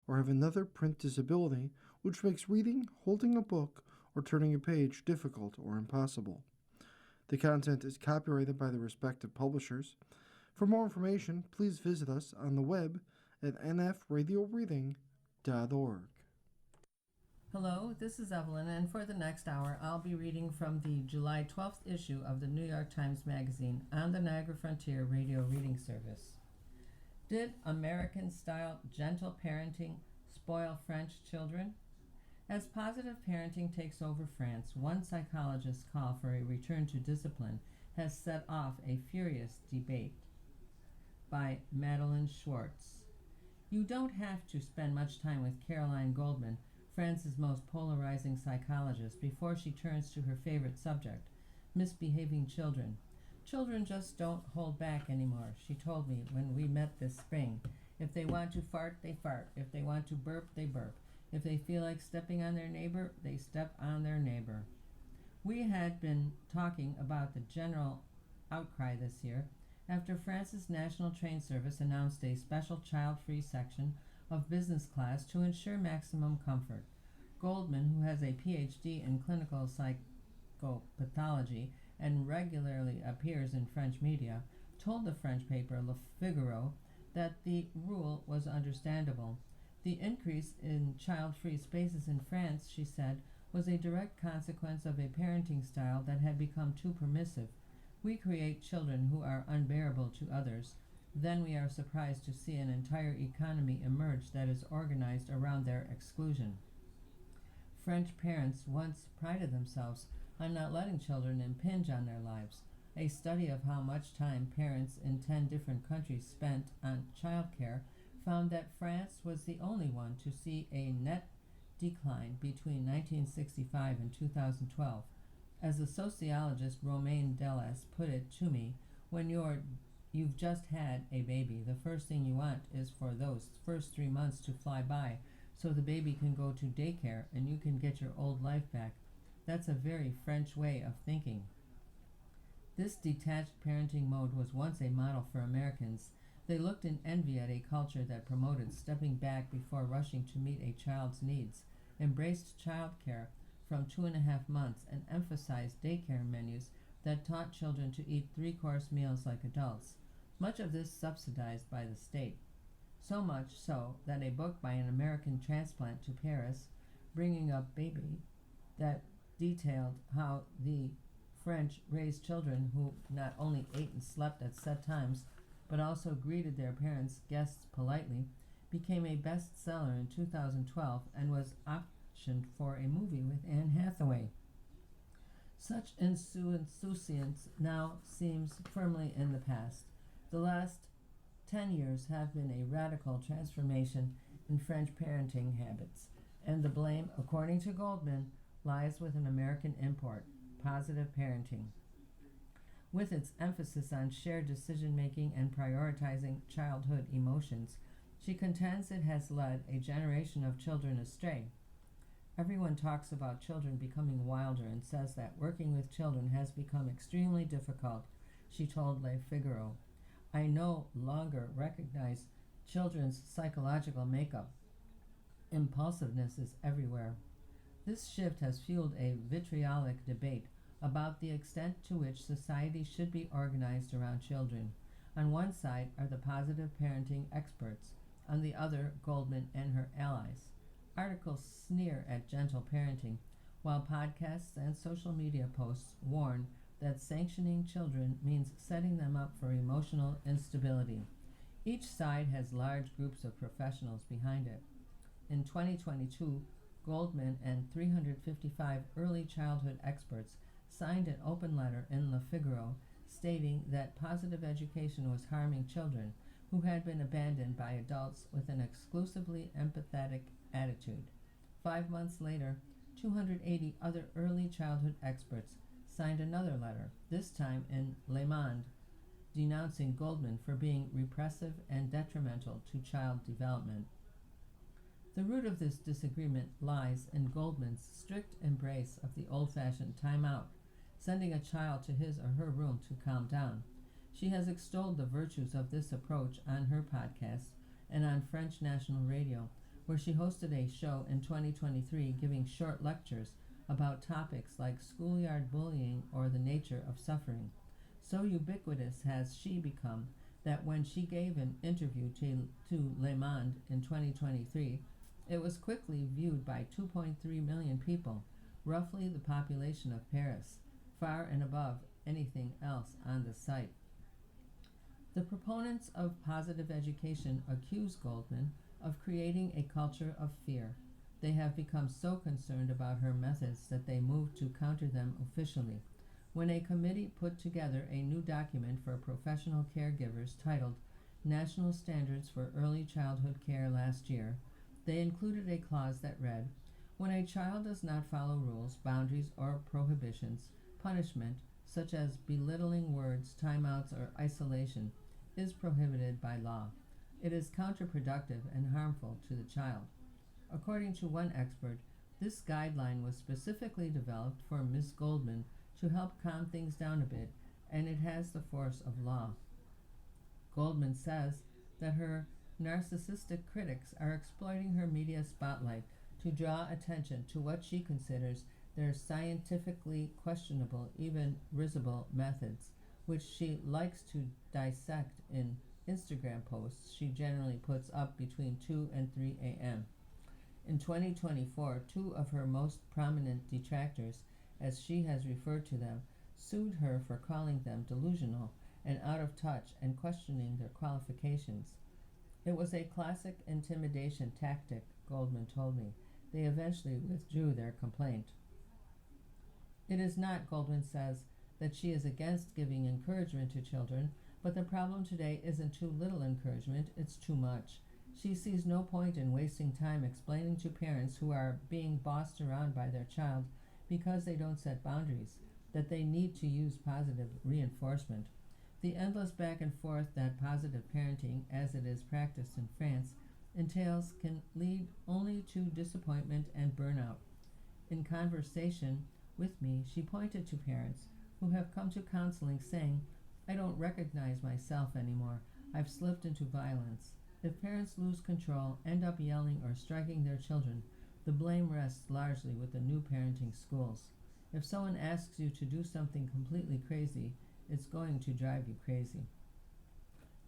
or have another print disability which makes reading, holding a book, or turning a page difficult or impossible. The content is copyrighted by the respective publishers. For more information, please visit us on the web at nfradioreading.org. Hello, this is Evelyn, and for the next hour, I'll be reading from the July 12th issue of the New York Times Magazine on the Niagara Frontier Radio Reading Service. Did American-style gentle parenting spoil French children? As positive parenting takes over France, one psychologist's call for a return to discipline has set off a furious debate. By Madeline Schwartz. You don't have to spend much time with Caroline Goldman, France's most polarizing psychologist, before she turns to her favorite subject, misbehaving children. Children just don't hold back anymore, she told me when we met this spring. If they want to fart, they fart. If they want to burp, they burp. If they feel like stepping on their neighbor, they step on their neighbor. We had been talking about the general outcry this year after France's National Train Service announced a special child-free section of business class to ensure maximum comfort. Goldman, who has a PhD in clinical psychopathology and regularly appears in French media, told the French paper Le Figaro that the rule was understandable. The increase in child-free spaces in France, she said, was a direct consequence of a parenting style that had become too permissive. We create children who are unbearable to others. Then we are surprised to see an entire economy emerge that is organized around their exclusion. French parents once prided themselves on not letting children impinge on their lives. A study of how much time parents in 10 different countries spent on childcare found that France was the only one to see a net decline between 1965 and 2012. As the sociologist Romain Dellas put it to me, when you've just had a baby, the first thing you want is for those first 3 months to fly by so the baby can go to daycare and you can get your old life back. That's a very French way of thinking. This detached parenting mode was once a model for Americans. They looked in envy at a culture that promoted stepping back before rushing to meet a child's needs, embraced childcare from 2.5 months, and emphasized daycare menus that taught children to eat 3-course meals like adults, much of this subsidized by the state. So much so that a book by an American transplant to Paris, Bringing Up Baby, that detailed how the French raised children who not only ate and slept at set times, but also greeted their parents' guests politely, became a bestseller in 2012 and was optioned for a movie with Anne Hathaway. Such insouciance now seems firmly in the past. The last 10 years have been a radical transformation in French parenting habits, and the blame, according to Goldman, lies with an American import, positive parenting. With its emphasis on shared decision-making and prioritizing childhood emotions, she contends it has led a generation of children astray. Everyone talks about children becoming wilder and says that working with children has become extremely difficult, she told Le Figaro. I no longer recognize children's psychological makeup. Impulsiveness is everywhere. This shift has fueled a vitriolic debate about the extent to which society should be organized around children. On one side are the positive parenting experts, on the other, Goldman and her allies. Articles sneer at gentle parenting, while podcasts and social media posts warn that sanctioning children means setting them up for emotional instability. Each side has large groups of professionals behind it. In 2022, Goldman and 355 early childhood experts signed an open letter in Le Figaro stating that positive education was harming children who had been abandoned by adults with an exclusively empathetic attitude. 5 months later, 280 other early childhood experts signed another letter, this time in Le Monde, denouncing Goldman for being repressive and detrimental to child development. The root of this disagreement lies in Goldman's strict embrace of the old-fashioned time-out, sending a child to his or her room to calm down. She has extolled the virtues of this approach on her podcast and on French national radio, where she hosted a show in 2023 giving short lectures about topics like schoolyard bullying or the nature of suffering. So ubiquitous has she become that when she gave an interview to Le Monde in 2023, it was quickly viewed by 2.3 million people, roughly the population of Paris, far and above anything else on the site. The proponents of positive education accuse Goldman of creating a culture of fear. They have become so concerned about her methods that they moved to counter them officially. When a committee put together a new document for professional caregivers titled National Standards for Early Childhood Care last year, they included a clause that read, "When a child does not follow rules, boundaries, or prohibitions, punishment, such as belittling words, timeouts, or isolation, is prohibited by law. It is counterproductive and harmful to the child." According to one expert, this guideline was specifically developed for Ms. Goldman to help calm things down a bit, and it has the force of law. Goldman says that her narcissistic critics are exploiting her media spotlight to draw attention to what she considers their scientifically questionable, even risible methods, which she likes to dissect in Instagram posts she generally puts up between 2 and 3 a.m. In 2024, two of her most prominent detractors, as she has referred to them, sued her for calling them delusional and out of touch and questioning their qualifications. It was a classic intimidation tactic, Goldman told me. They eventually withdrew their complaint. It is not, Goldman says, that she is against giving encouragement to children, but the problem today isn't too little encouragement, it's too much. She sees no point in wasting time explaining to parents who are being bossed around by their child because they don't set boundaries that they need to use positive reinforcement. The endless back and forth that positive parenting, as it is practiced in France, entails can lead only to disappointment and burnout. In conversation with me, she pointed to parents who have come to counseling saying, "I don't recognize myself anymore. I've slipped into violence." If parents lose control, end up yelling or striking their children, the blame rests largely with the new parenting schools. If someone asks you to do something completely crazy, it's going to drive you crazy.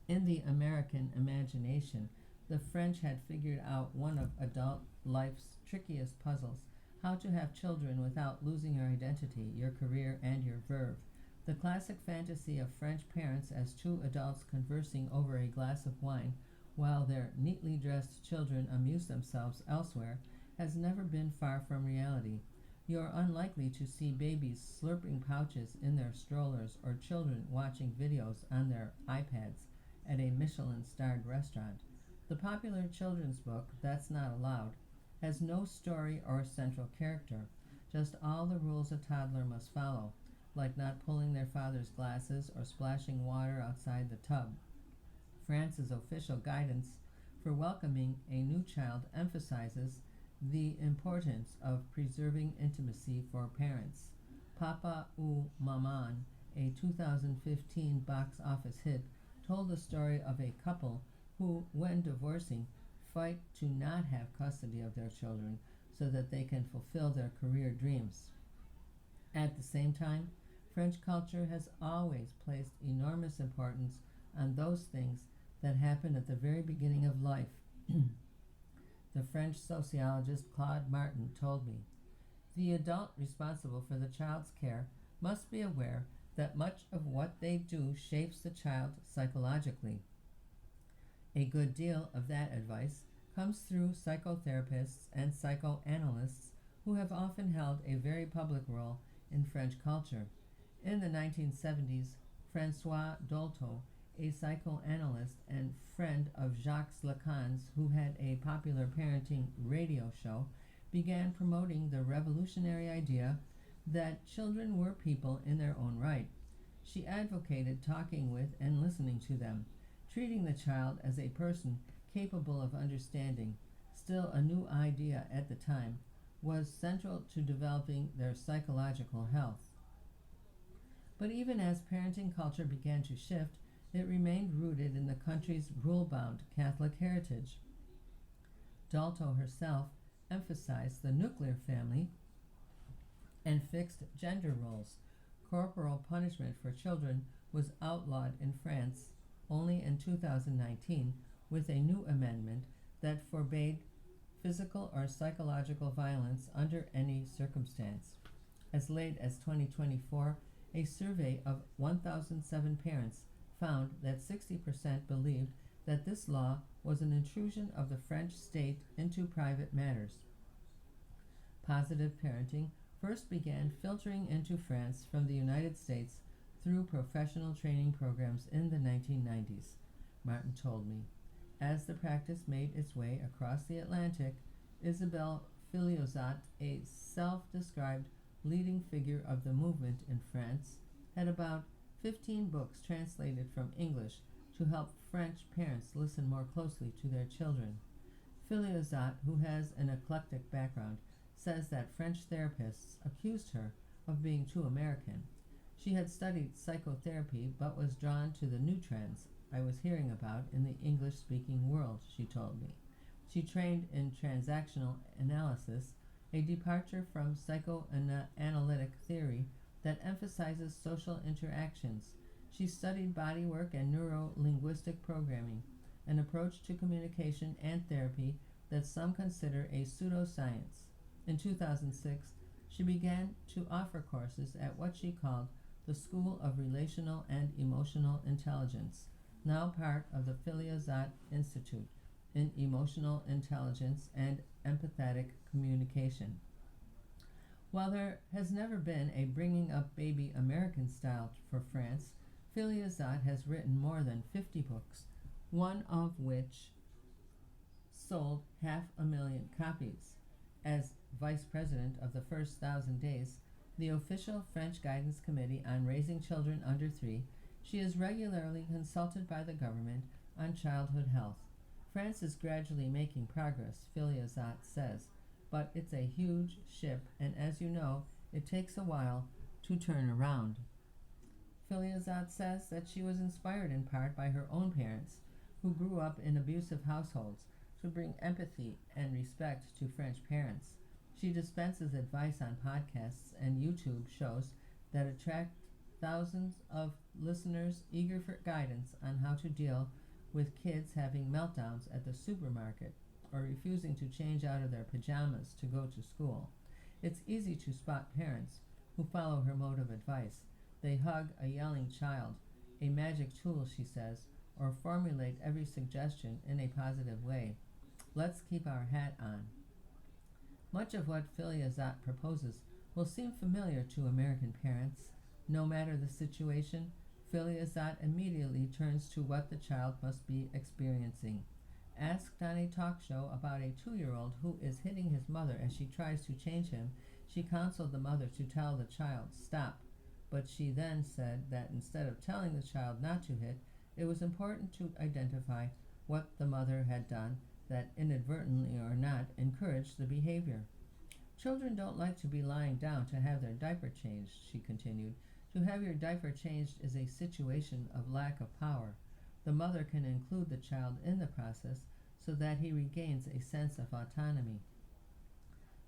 In the American imagination, the French had figured out one of adult life's trickiest puzzles, how to have children without losing your identity, your career, and your verve. The classic fantasy of French parents as two adults conversing over a glass of wine while their neatly dressed children amuse themselves elsewhere has never been far from reality. You're unlikely to see babies slurping pouches in their strollers or children watching videos on their iPads at a Michelin-starred restaurant. The popular children's book, That's Not Allowed, has no story or central character, just all the rules a toddler must follow, like not pulling their father's glasses or splashing water outside the tub. France's official guidance for welcoming a new child emphasizes the importance of preserving intimacy for parents. Papa ou Maman, a 2015 box office hit, told the story of a couple who, when divorcing, fight to not have custody of their children so that they can fulfill their career dreams. At the same time, French culture has always placed enormous importance on those things that happen at the very beginning of life. The French sociologist Claude Martin told me, "The adult responsible for the child's care must be aware that much of what they do shapes the child psychologically." A good deal of that advice comes through psychotherapists and psychoanalysts who have often held a very public role in French culture. In the 1970s, François Dolto, a psychoanalyst and friend of Jacques Lacan's, who had a popular parenting radio show, began promoting the revolutionary idea that children were people in their own right. She advocated talking with and listening to them, treating the child as a person capable of understanding, still a new idea at the time, was central to developing their psychological health. But even as parenting culture began to shift, it remained rooted in the country's rule-bound Catholic heritage. Dalto herself emphasized the nuclear family and fixed gender roles. Corporal punishment for children was outlawed in France only in 2019 with a new amendment that forbade physical or psychological violence under any circumstance. As late as 2024, a survey of 1,007 parents found that 60% believed that this law was an intrusion of the French state into private matters. Positive parenting first began filtering into France from the United States through professional training programs in the 1990s, Martin told me. As the practice made its way across the Atlantic, Isabelle Filiozat, a self-described leading figure of the movement in France, had about 15 books translated from English to help French parents listen more closely to their children. Filiozat, who has an eclectic background, says that French therapists accused her of being too American. She had studied psychotherapy but was drawn to the new trends I was hearing about in the English-speaking world, she told me. She trained in transactional analysis, a departure from psychoanalytic theory that emphasizes social interactions. She studied bodywork and neuro-linguistic programming, an approach to communication and therapy that some consider a pseudoscience. In 2006, she began to offer courses at what she called the School of Relational and Emotional Intelligence, now part of the Filiozat Institute in Emotional Intelligence and Empathetic Communication. While there has never been a bringing up baby American style for France, Filiozat has written more than 50 books, one of which sold 500,000 copies. As vice president of the first 1,000 days, the official French Guidance Committee on Raising Children Under 3, she is regularly consulted by the government on childhood health. France is gradually making progress, Filiozat says, but it's a huge ship, and as you know, it takes a while to turn around. Filiozat says that she was inspired in part by her own parents, who grew up in abusive households, to bring empathy and respect to French parents. She dispenses advice on podcasts and YouTube shows that attract thousands of listeners eager for guidance on how to deal with kids having meltdowns at the supermarket or refusing to change out of their pajamas to go to school. It's easy to spot parents who follow her mode of advice. They hug a yelling child, a magic tool, she says, or formulate every suggestion in a positive way. Let's keep our hat on. Much of what Filiozat proposes will seem familiar to American parents. No matter the situation, Filiozat immediately turns to what the child must be experiencing. Asked on a talk show about a 2-year-old who is hitting his mother as she tries to change him, she counseled the mother to tell the child, "Stop." But she then said that instead of telling the child not to hit, it was important to identify what the mother had done that inadvertently or not encouraged the behavior. Children don't like to be lying down to have their diaper changed, she continued. To have your diaper changed is a situation of lack of power. The mother can include the child in the process so that he regains a sense of autonomy.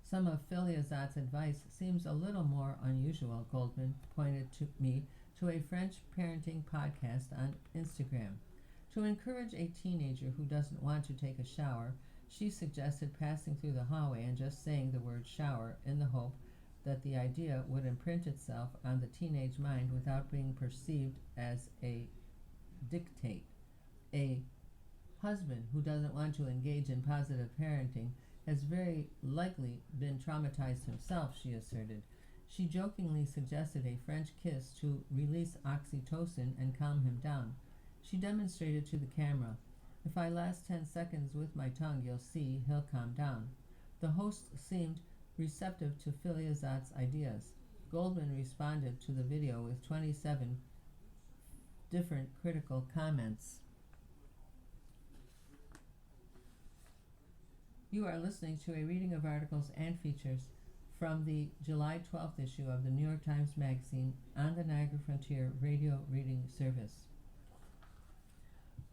Some of Filiozat's advice seems a little more unusual, Goldman pointed me to a French parenting podcast on Instagram. To encourage a teenager who doesn't want to take a shower, she suggested passing through the hallway and just saying the word shower in the hope that the idea would imprint itself on the teenage mind without being perceived as a dictate. A husband who doesn't want to engage in positive parenting has very likely been traumatized himself, she asserted. She jokingly suggested a French kiss to release oxytocin and calm him down. She demonstrated to the camera, "If I last 10 seconds with my tongue, you'll see he'll calm down." The host seemed receptive to Filiozat's ideas. Goldman responded to the video with 27 different critical comments. You are listening to a reading of articles and features from the July 12th issue of the New York Times Magazine on the Niagara Frontier radio reading service.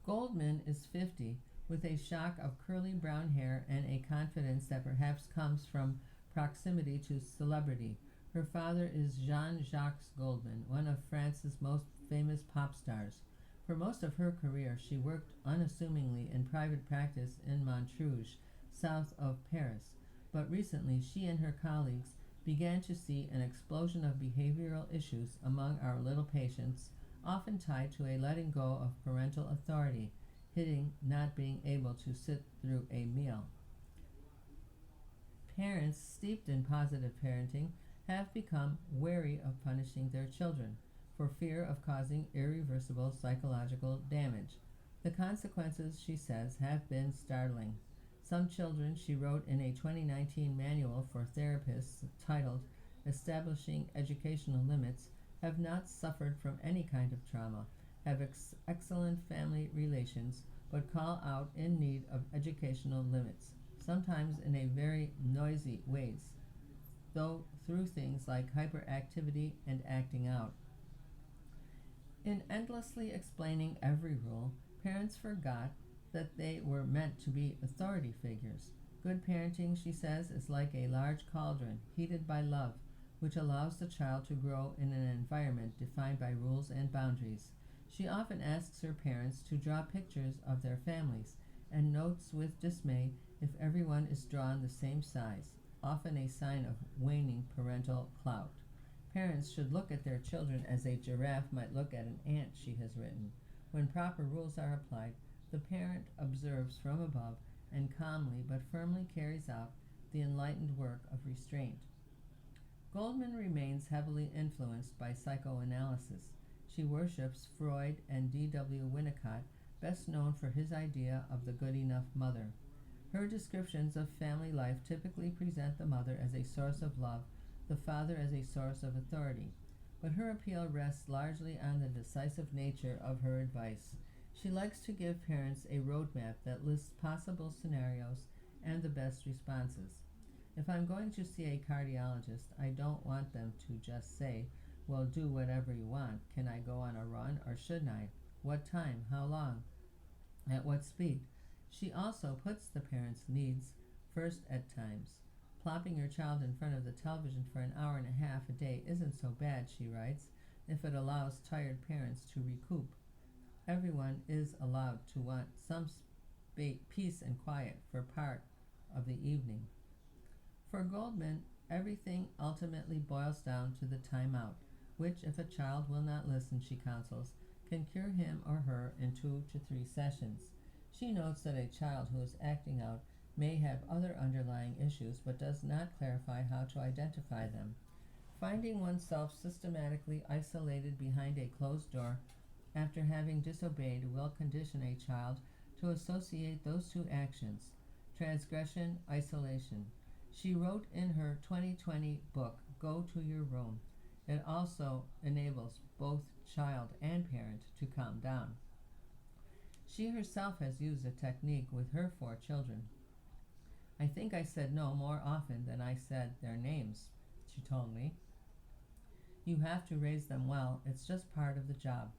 Goldman is 50, with a shock of curly brown hair and a confidence that perhaps comes from proximity to celebrity. Her father is Jean-Jacques Goldman, one of France's most famous pop stars. For most of her career, she worked unassumingly in private practice in Montrouge, south of Paris. But recently, she and her colleagues began to see an explosion of behavioral issues among our little patients, often tied to a letting go of parental authority, hitting not being able to sit through a meal. Parents steeped in positive parenting have become wary of punishing their children for fear of causing irreversible psychological damage. The consequences, she says, have been startling. Some children, she wrote in a 2019 manual for therapists titled Establishing Educational Limits, have not suffered from any kind of trauma, have excellent family relations, but call out in need of educational limits, sometimes in a very noisy ways, though through things like hyperactivity and acting out. In endlessly explaining every rule, parents forgot that they were meant to be authority figures. Good parenting, she says, is like a large cauldron heated by love, which allows the child to grow in an environment defined by rules and boundaries. She often asks her parents to draw pictures of their families and notes with dismay if everyone is drawn the same size, often a sign of waning parental clout. Parents should look at their children as a giraffe might look at an ant, she has written. When proper rules are applied, the parent observes from above and calmly but firmly carries out the enlightened work of restraint. Goldman remains heavily influenced by psychoanalysis. She worships Freud and D.W. Winnicott, best known for his idea of the good enough mother. Her descriptions of family life typically present the mother as a source of love, the father as a source of authority, but her appeal rests largely on the decisive nature of her advice. She likes to give parents a roadmap that lists possible scenarios and the best responses. If I'm going to see a cardiologist, I don't want them to just say, well, do whatever you want. Can I go on a run or shouldn't I? What time? How long? At what speed? She also puts the parents' needs first at times. Plopping your child in front of the television for an hour and a half a day isn't so bad, she writes, if it allows tired parents to recoup. Everyone is allowed to want some peace and quiet for part of the evening. For Goldman, everything ultimately boils down to the timeout, which, if a child will not listen, she counsels, can cure him or her in 2 to 3 sessions. She notes that a child who is acting out may have other underlying issues but does not clarify how to identify them. Finding oneself systematically isolated behind a closed door after having disobeyed will condition a child to associate those two actions, transgression, isolation. She wrote in her 2020 book, Go to Your Room. It also enables both child and parent to calm down. She herself has used a technique with her 4 children. I think I said no more often than I said their names, she told me. You have to raise them well. It's just part of the job.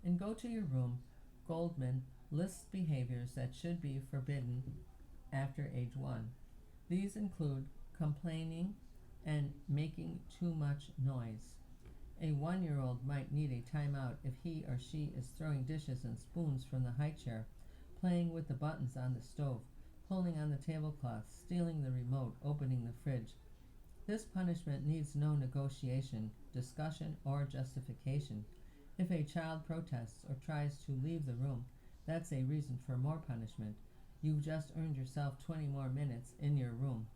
In Go to Your Room, Goldman lists behaviors that should be forbidden after age 1. These include complaining and making too much noise. A 1-year-old might need a timeout if he or she is throwing dishes and spoons from the high chair, playing with the buttons on the stove, pulling on the tablecloth, stealing the remote, opening the fridge. This punishment needs no negotiation, discussion, or justification. If a child protests or tries to leave the room, that's a reason for more punishment. You've just earned yourself 20 more minutes in your room.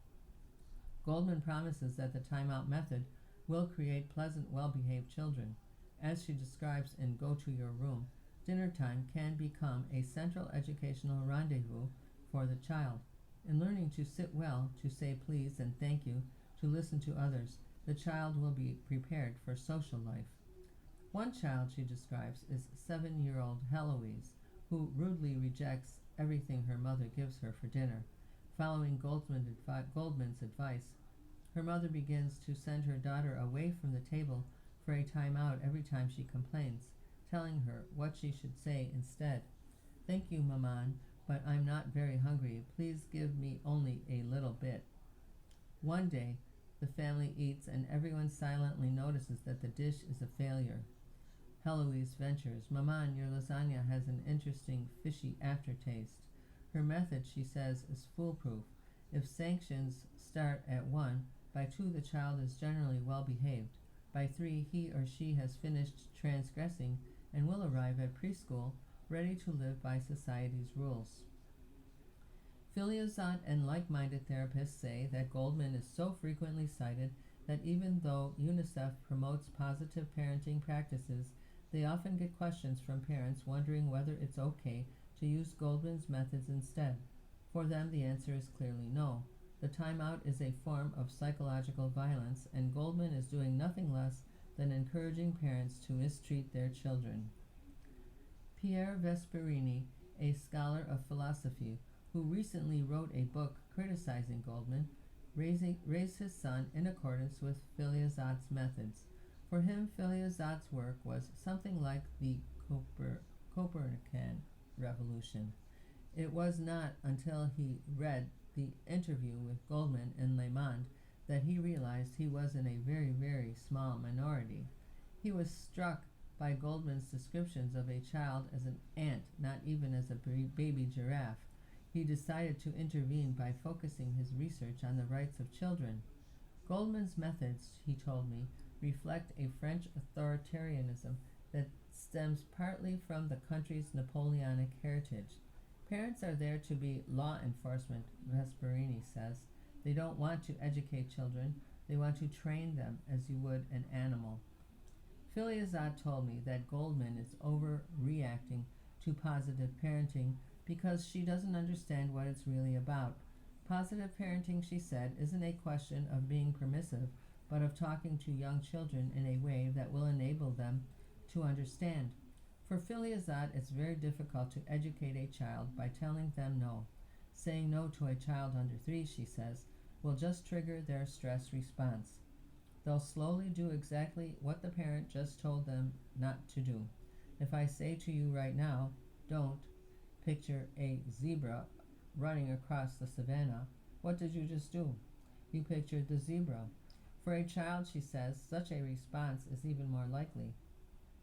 Goldman promises that the timeout method will create pleasant, well-behaved children. As she describes in Go to Your Room, dinner time can become a central educational rendezvous for the child. In learning to sit well, to say please and thank you, to listen to others, the child will be prepared for social life. One child, she describes, is 7-year-old Heloise, who rudely rejects everything her mother gives her for dinner. Following Goldman's advice, her mother begins to send her daughter away from the table for a timeout every time she complains, telling her what she should say instead. Thank you, Maman, but I'm not very hungry. Please give me only a little bit. One day, the family eats and everyone silently notices that the dish is a failure. Heloise ventures, Maman, your lasagna has an interesting fishy aftertaste. Her method, she says, is foolproof. If sanctions start at 1, by 2 the child is generally well behaved. By 3 he or she has finished transgressing and will arrive at preschool ready to live by society's rules. Philizot and like-minded therapists say that Goldman is so frequently cited that even though UNICEF promotes positive parenting practices, they often get questions from parents wondering whether it's okay to use Goldman's methods instead. For them, the answer is clearly no. The timeout is a form of psychological violence, and Goldman is doing nothing less than encouraging parents to mistreat their children. Pierre Vesperini, a scholar of philosophy who recently wrote a book criticizing Goldman, raised his son in accordance with Philizot's methods. For him, Philizot's work was something like the Copernican revolution. It was not until he read the interview with Goldman in Le Monde that he realized he was in a very, very small minority. He was struck by Goldman's descriptions of a child as an ant, not even as a baby giraffe. He decided to intervene by focusing his research on the rights of children. Goldman's methods, he told me, reflect a French authoritarianism that stems partly from the country's Napoleonic heritage. Parents are there to be law enforcement, Vesperini says. They don't want to educate children, they want to train them as you would an animal. Philizot told me that Goldman is overreacting to positive parenting because she doesn't understand what it's really about. Positive parenting, she said, isn't a question of being permissive, but of talking to young children in a way that will enable them to understand. For Philizot, it's very difficult to educate a child by telling them no. Saying no to a child under 3, she says, will just trigger their stress response. They'll slowly do exactly what the parent just told them not to do. If I say to you right now, don't picture a zebra running across the savannah, what did you just do? You pictured the zebra. For a child, she says, such a response is even more likely.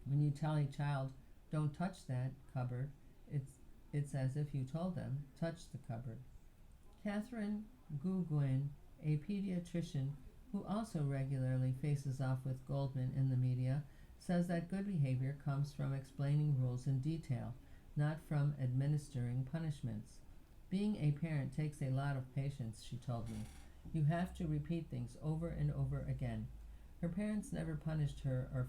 When you tell a child, don't touch that cupboard, it's as if you told them, touch the cupboard. Catherine Gouguin, a pediatrician who also regularly faces off with Goldman in the media, says that good behavior comes from explaining rules in detail, not from administering punishments. Being a parent takes a lot of patience, she told me. You have to repeat things over and over again. Her parents never punished her or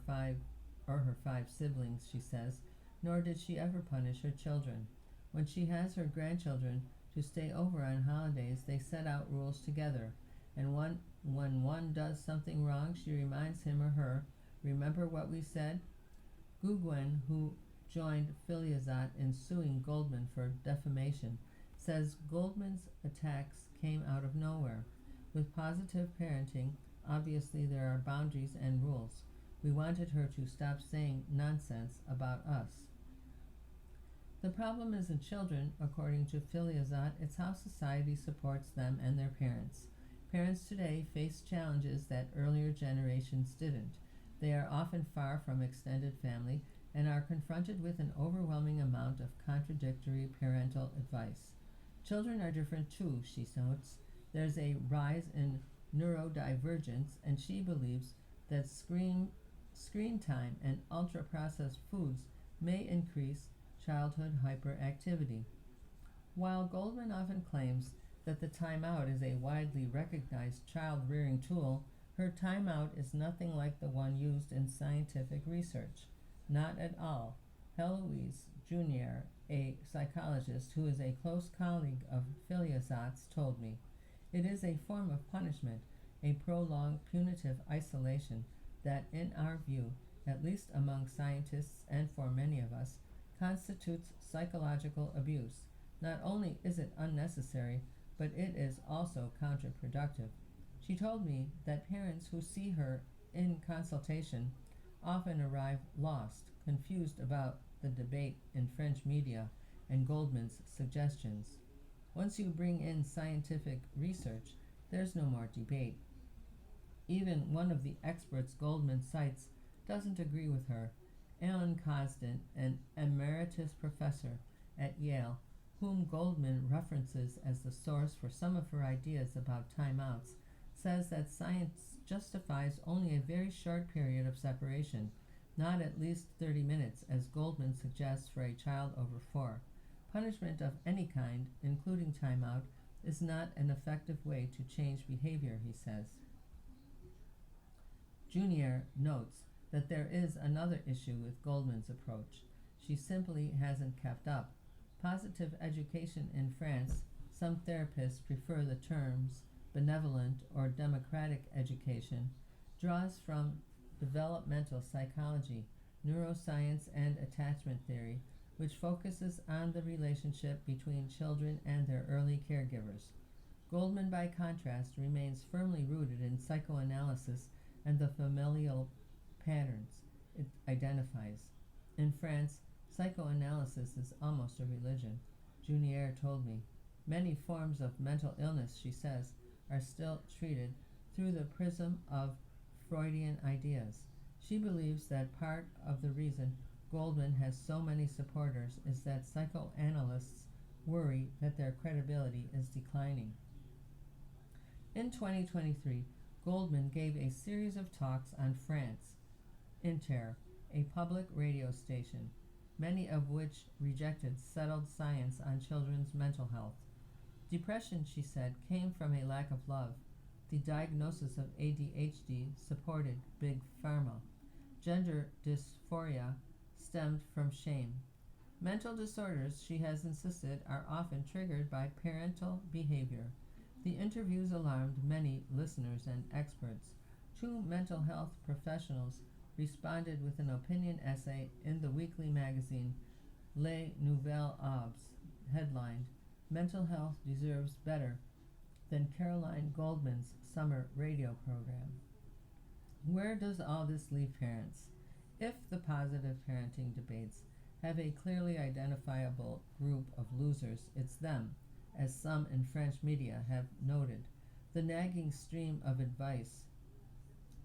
her 5 siblings, she says, nor did she ever punish her children. When she has her grandchildren to stay over on holidays, they set out rules together, and when one does something wrong, she reminds him or her, remember what we said? Gouguin, who joined Philizot in suing Goldman for defamation, says Goldman's attacks came out of nowhere. With positive parenting, obviously there are boundaries and rules. We wanted her to stop saying nonsense about us. The problem isn't children, according to Philizot, it's how society supports them and their parents. Parents today face challenges that earlier generations didn't. They are often far from extended family and are confronted with an overwhelming amount of contradictory parental advice. Children are different too, she notes. There's a rise in neurodivergence, and she believes that screen time and ultra-processed foods may increase childhood hyperactivity. While Goldman often claims that the timeout is a widely recognized child-rearing tool, her timeout is nothing like the one used in scientific research. Not at all. Heloise Junior, a psychologist who is a close colleague of Philizot's, told me, it is a form of punishment, a prolonged punitive isolation that, in our view, at least among scientists and for many of us, constitutes psychological abuse. Not only is it unnecessary, but it is also counterproductive. She told me that parents who see her in consultation often arrive lost, confused about the debate in French media, and Goldman's suggestions. Once you bring in scientific research, there's no more debate. Even one of the experts Goldman cites doesn't agree with her. Alan Cosden, an emeritus professor at Yale, whom Goldman references as the source for some of her ideas about timeouts, says that science justifies only a very short period of separation, not at least 30 minutes, as Goldman suggests for a child over 4. Punishment of any kind, including timeout, is not an effective way to change behavior, he says. Junior notes that there is another issue with Goldman's approach. She simply hasn't kept up. Positive education in France, some therapists prefer the terms benevolent or democratic education, draws from developmental psychology, neuroscience, and attachment theory, which focuses on the relationship between children and their early caregivers. Goldman, by contrast, remains firmly rooted in psychoanalysis and the familial patterns it identifies. In France, psychoanalysis is almost a religion, Junier told me. Many forms of mental illness, she says, are still treated through the prism of Freudian ideas. She believes that part of the reason Goldman has so many supporters is that psychoanalysts worry that their credibility is declining. In 2023, Goldman gave a series of talks on France Inter, a public radio station, many of which rejected settled science on children's mental health. Depression, she said, came from a lack of love. The diagnosis of ADHD supported Big Pharma. Gender dysphoria stemmed from shame. Mental disorders, she has insisted, are often triggered by parental behavior. The interviews alarmed many listeners and experts. 2 mental health professionals responded with an opinion essay in the weekly magazine Les Nouvelles Obs, headlined, "Mental Health Deserves Better Than Caroline Goldman's Summer Radio Program." Where does all this leave parents? If the positive parenting debates have a clearly identifiable group of losers, it's them, as some in French media have noted. The nagging stream of advice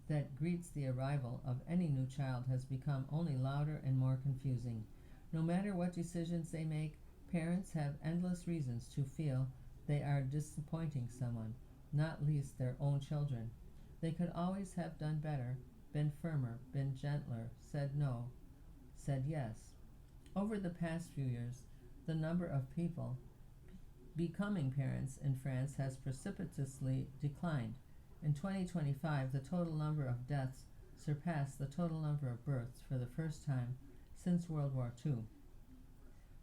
that greets the arrival of any new child has become only louder and more confusing. No matter what decisions they make, parents have endless reasons to feel they are disappointing someone, not least their own children. They could always have done better, been firmer, been gentler, said no, said yes. Over the past few years, the number of people becoming parents in France has precipitously declined. In 2025, the total number of deaths surpassed the total number of births for the first time since World War II.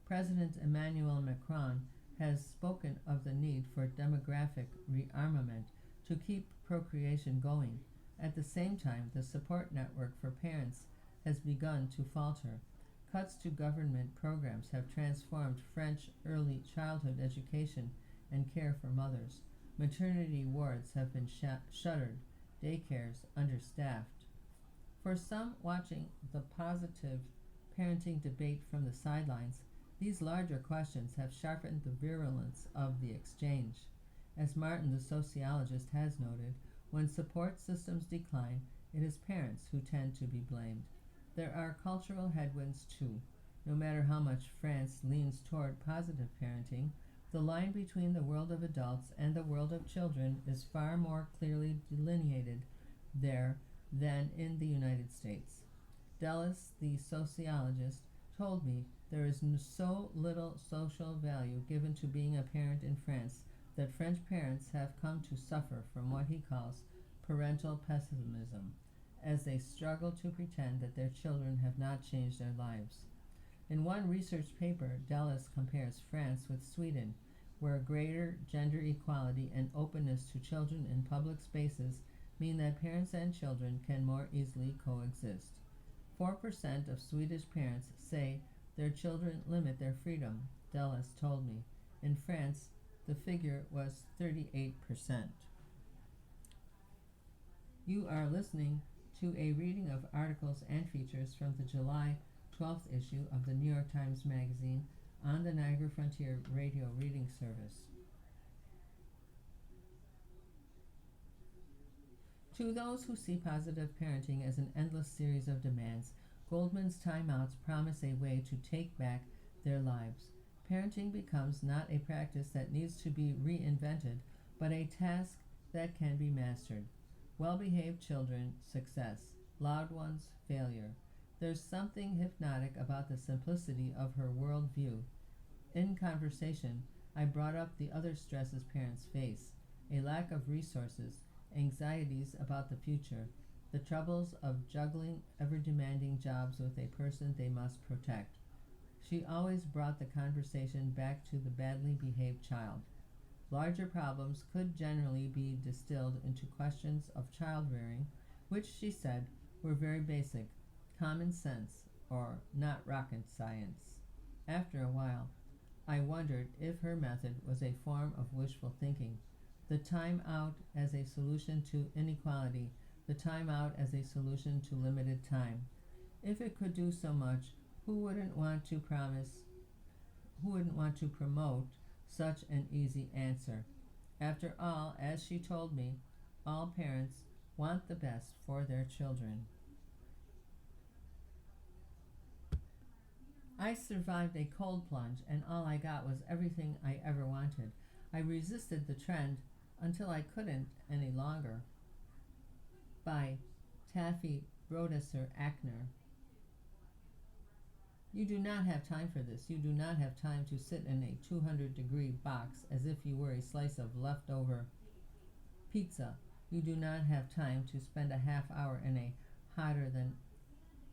President Emmanuel Macron has spoken of the need for demographic rearmament to keep procreation going. At the same time, the support network for parents has begun to falter. Cuts to government programs have transformed French early childhood education and care for mothers. Maternity wards have been shuttered, daycares understaffed. For some watching the positive parenting debate from the sidelines, these larger questions have sharpened the virulence of the exchange. As Martin, the sociologist, has noted, when support systems decline, it is parents who tend to be blamed. There are cultural headwinds too. No matter how much France leans toward positive parenting, the line between the world of adults and the world of children is far more clearly delineated there than in the United States. Dellis, the sociologist, told me there is so little social value given to being a parent in France that French parents have come to suffer from what he calls parental pessimism, as they struggle to pretend that their children have not changed their lives. In one research paper, Dellis compares France with Sweden, where greater gender equality and openness to children in public spaces mean that parents and children can more easily coexist. 4% of Swedish parents say their children limit their freedom, Dellis told me. In France, the figure was 38%. You are listening to a reading of articles and features from the July 12th issue of the New York Times Magazine. on the Niagara Frontier Radio Reading Service. To those who see positive parenting as an endless series of demands, Goldman's timeouts promise a way to take back their lives. Parenting becomes not a practice that needs to be reinvented, but a task that can be mastered. Well-behaved children, success. Loud ones, failure. There's something hypnotic about the simplicity of her worldview. In conversation, I brought up the other stresses parents face: a lack of resources, anxieties about the future, the troubles of juggling ever-demanding jobs with a person they must protect. She always brought the conversation back to the badly behaved child. Larger problems could generally be distilled into questions of child rearing, which she said were very basic, common sense, or not rocket science. After a while, I wondered if her method was a form of wishful thinking. The time out as a solution to inequality, the time out as a solution to limited time. If it could do so much, who wouldn't want to promote such an easy answer? After all, as she told me, all parents want the best for their children. I survived a cold plunge, and all I got was everything I ever wanted. I resisted the trend until I couldn't any longer. By Taffy Brodesser Ackner. You do not have time for this. You do not have time to sit in a 200-degree box as if you were a slice of leftover pizza. You do not have time to spend a half hour in a hotter than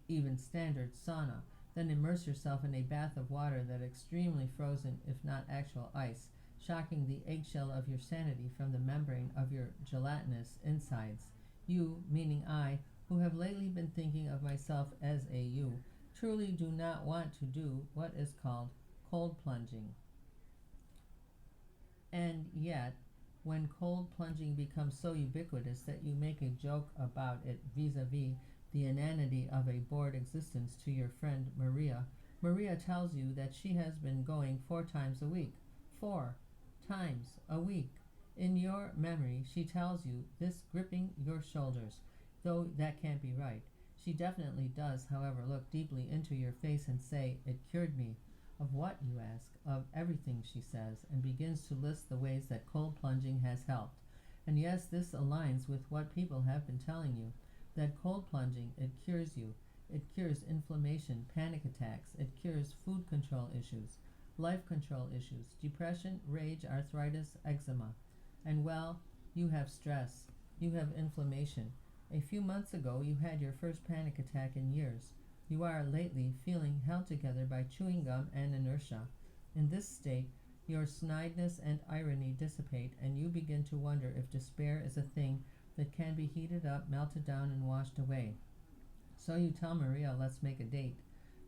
even standard sauna, then immerse yourself in a bath of water that extremely frozen, if not actual ice, shocking the eggshell of your sanity from the membrane of your gelatinous insides. You, meaning I, who have lately been thinking of myself as a you, truly do not want to do what is called cold plunging. And yet, when cold plunging becomes so ubiquitous that you make a joke about it vis-a-vis the inanity of a bored existence to your friend Maria, Maria tells you that she has been going 4 times a week. 4 times a week. In your memory, she tells you this, gripping your shoulders, though that can't be right. She definitely does, however, look deeply into your face and say, "It cured me." Of what, you ask? Of everything, she says, and begins to list the ways that cold plunging has helped. And yes, this aligns with what people have been telling you, that cold plunging, it cures you. It cures inflammation, panic attacks. It cures food control issues, life control issues, depression, rage, arthritis, eczema. And well, you have stress. You have inflammation. A few months ago, you had your first panic attack in years. You are lately feeling held together by chewing gum and inertia. In this state, your snideness and irony dissipate, and you begin to wonder if despair is a thing that can be heated up, melted down, and washed away. So you tell Maria, let's make a date.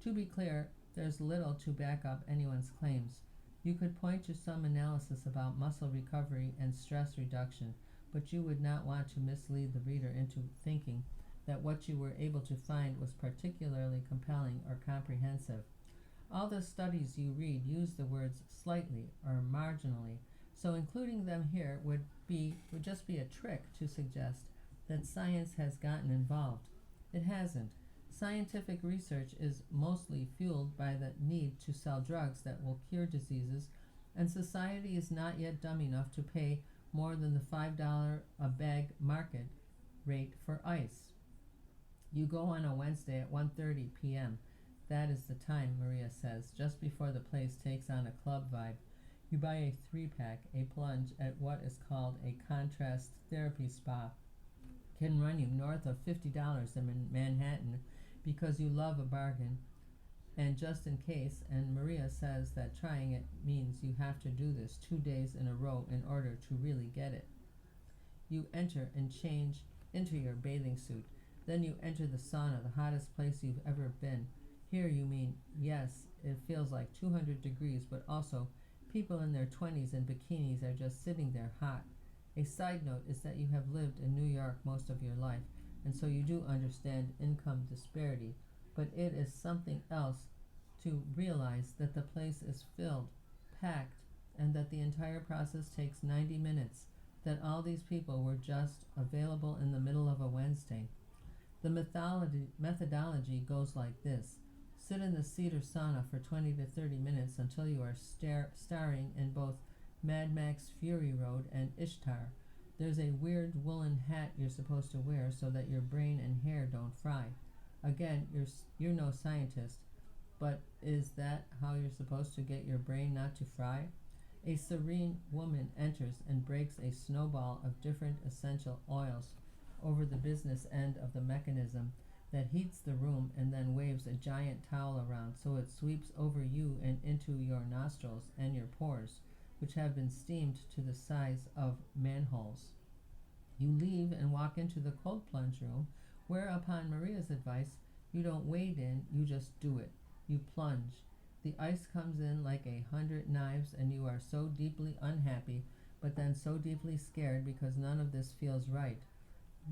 To be clear, there's little to back up anyone's claims. You could point to some analysis about muscle recovery and stress reduction, but you would not want to mislead the reader into thinking that what you were able to find was particularly compelling or comprehensive. All the studies you read use the words slightly or marginally, so including them here would just be a trick to suggest that science has gotten involved. It hasn't. Scientific research is mostly fueled by the need to sell drugs that will cure diseases, and society is not yet dumb enough to pay more than the $5 a bag market rate for ice. You go on a Wednesday at 1:30 p.m. That is the time, Maria says, just before the place takes on a club vibe. You buy a 3-pack, a plunge at what is called a contrast therapy spa. Can run you north of $50 in Manhattan because you love a bargain. And just in case, and Maria says that trying it means you have to do this 2 days in a row in order to really get it. You enter and change into your bathing suit. Then you enter the sauna, the hottest place you've ever been. Here you mean, yes, it feels like 200 degrees, but also people in their 20s in bikinis are just sitting there hot. A side note is that you have lived in New York most of your life, and so you do understand income disparity, but it is something else to realize that the place is filled, packed, and that the entire process takes 90 minutes, that all these people were just available in the middle of a Wednesday. The methodology goes like this. Sit in the cedar sauna for 20 to 30 minutes until you are starring in both Mad Max Fury Road and Ishtar. There's a weird woolen hat you're supposed to wear so that your brain and hair don't fry. Again, you're no scientist, but is that how you're supposed to get your brain not to fry? A serene woman enters and breaks a snowball of different essential oils over the business end of the mechanism that heats the room and then waves a giant towel around so it sweeps over you and into your nostrils and your pores, which have been steamed to the size of manholes. You leave and walk into the cold plunge room, where, upon Maria's advice, you don't wade in, you just do it. You plunge. The ice comes in like 100 knives, and you are so deeply unhappy, but then so deeply scared because none of this feels right.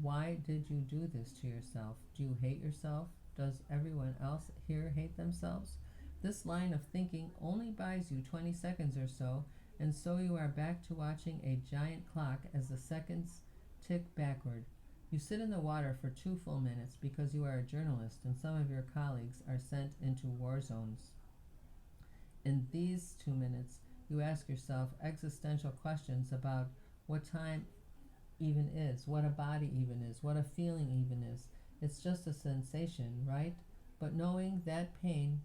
Why did you do this to yourself? Do you hate yourself? Does everyone else here hate themselves? This line of thinking only buys you 20 seconds or so, and so you are back to watching a giant clock as the seconds tick backward. You sit in the water for 2 full minutes because you are a journalist and some of your colleagues are sent into war zones. In these 2 minutes, you ask yourself existential questions about what time even is, what a body even is, what a feeling even is. It's just a sensation, right? But knowing that pain,